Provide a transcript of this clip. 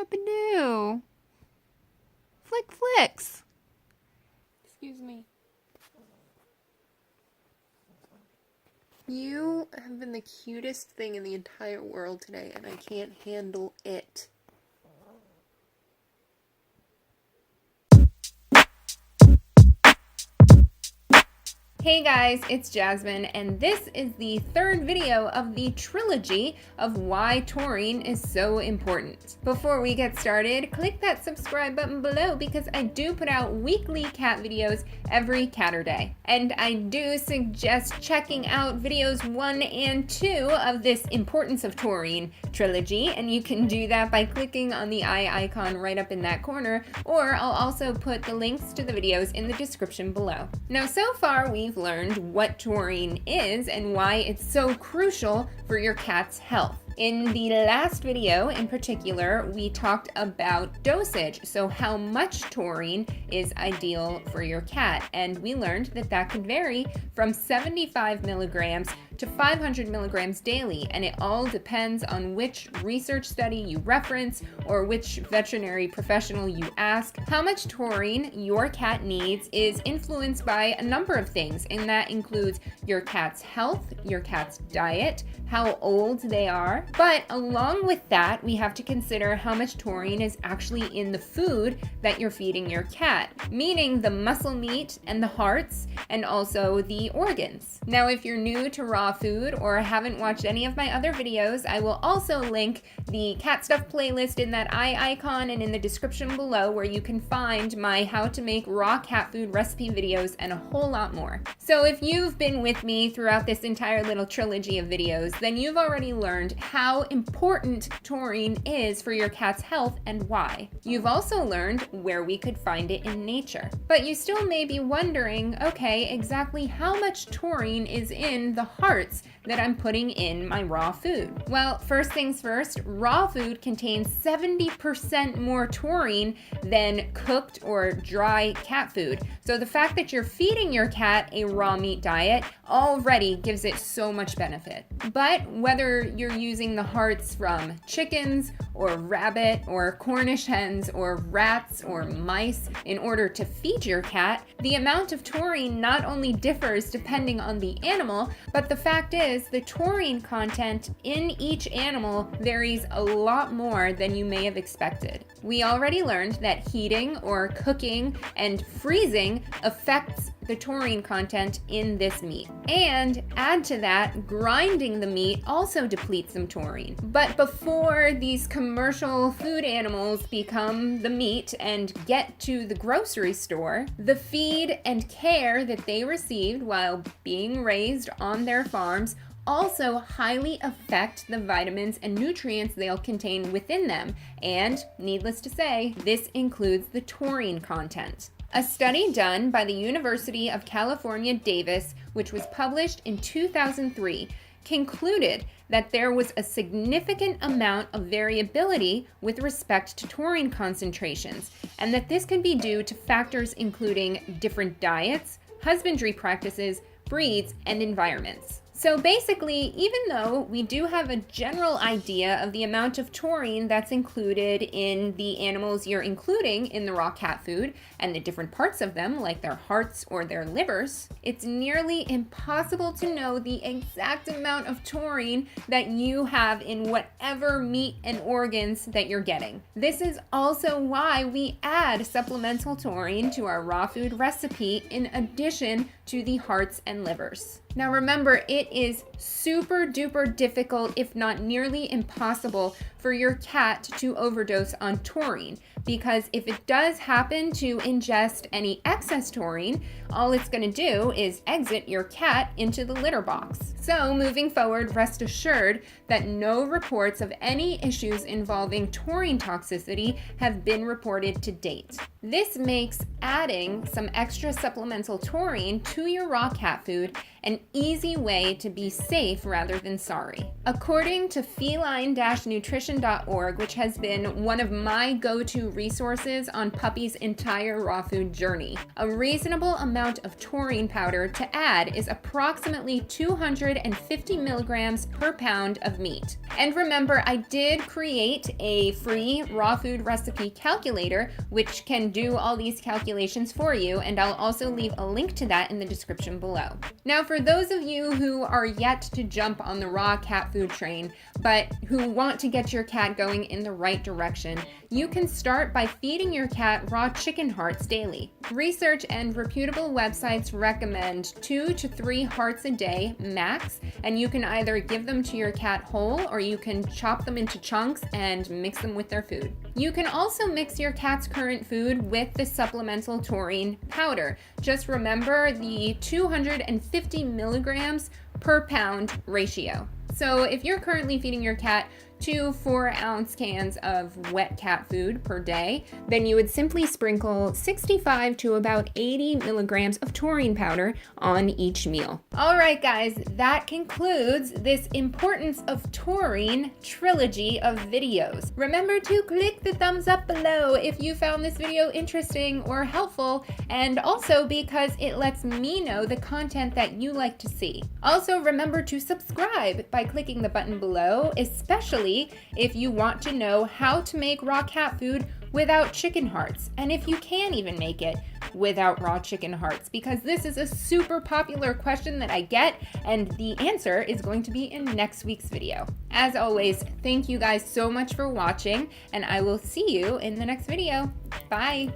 up and do? Flicks. Excuse me. You have been the cutest thing in the entire world today, and I can't handle it. Hey guys, it's Jasmine, and this is the third video of the trilogy of why taurine is so important. Before we get started, click that subscribe button below because I do put out weekly cat videos every Catterday. And I do suggest checking out videos 1 and 2 of this Importance of Taurine trilogy, and you can do that by clicking on the eye icon right up in that corner, or I'll also put the links to the videos in the description below. Now, so far we've learned what taurine is and why it's so crucial for your cat's health. In the last video in particular, we talked about dosage, so how much taurine is ideal for your cat, and we learned that that could vary from 75 milligrams to 500 milligrams daily, and it all depends on which research study you reference or which veterinary professional you ask. How much taurine your cat needs is influenced by a number of things, and that includes your cat's health, your cat's diet, how old they are, but along with that, we have to consider how much taurine is actually in the food that you're feeding your cat, meaning the muscle meat and the hearts, and also the organs. Now, if you're new to raw food or haven't watched any of my other videos, I will also link the cat stuff playlist in that eye icon and in the description below, where you can find my how to make raw cat food recipe videos and a whole lot more. So if you've been with me throughout this entire little trilogy of videos, then you've already learned how important taurine is for your cat's health and why. You've also learned where we could find it in nature. But you still may be wondering, okay, exactly how much taurine is in the hearts that I'm putting in my raw food? Well, first things first, raw food contains 70% more taurine than cooked or dry cat food. So the fact that you're feeding your cat a raw meat diet already gives it so much benefit. But whether you're using the hearts from chickens or rabbit or Cornish hens or rats or mice in order to feed your cat, the amount of taurine not only differs depending on the animal, but the fact is the taurine content in each animal varies a lot more than you may have expected. We already learned that heating or cooking and freezing affects the taurine content in this meat. And add to that, grinding the meat also depletes some taurine. But before these commercial food animals become the meat and get to the grocery store, the feed and care that they received while being raised on their farms also highly affect the vitamins and nutrients they'll contain within them. And needless to say, this includes the taurine content. A study done by the University of California, Davis, which was published in 2003, concluded that there was a significant amount of variability with respect to taurine concentrations, and that this can be due to factors including different diets, husbandry practices, breeds, and environments. So basically, even though we do have a general idea of the amount of taurine that's included in the animals you're including in the raw cat food and the different parts of them, like their hearts or their livers, it's nearly impossible to know the exact amount of taurine that you have in whatever meat and organs that you're getting. This is also why we add supplemental taurine to our raw food recipe in addition to the hearts and livers. Now remember, it is super duper difficult, if not nearly impossible, for your cat to overdose on taurine, because if it does happen to ingest any excess taurine, all it's going to do is exit your cat into the litter box. So moving forward, rest assured that no reports of any issues involving taurine toxicity have been reported to date. This makes adding some extra supplemental taurine to your raw cat food an easy way to be safe rather than sorry. According to feline-nutrition.org, which has been one of my go-to resources on puppies' entire raw food journey, a reasonable amount of taurine powder to add is approximately 250 milligrams per pound of meat. And remember, I did create a free raw food recipe calculator, which can do all these calculations for you, and I'll also leave a link to that in the description below. Now, for those of you who are yet to jump on the raw cat food train, but who want to get your cat going in the right direction, you can start by feeding your cat raw chicken hearts daily. Research and reputable websites recommend 2 to 3 hearts a day max, and you can either give them to your cat whole or you can chop them into chunks and mix them with their food. You can also mix your cat's current food with the supplemental taurine powder. Just remember the 250 milligrams per pound ratio. So if you're currently feeding your cat 2 4-ounce cans of wet cat food per day, then you would simply sprinkle 65 to about 80 milligrams of taurine powder on each meal. All right, guys, that concludes this Importance of Taurine trilogy of videos. Remember to click the thumbs up below if you found this video interesting or helpful, and also because it lets me know the content that you like to see. Also, remember to subscribe by clicking the button below, especially if you want to know how to make raw cat food without chicken hearts, and if you can even make it without raw chicken hearts, because this is a super popular question that I get, and the answer is going to be in next week's video. As always, thank you guys so much for watching, and I will see you in the next video. Bye!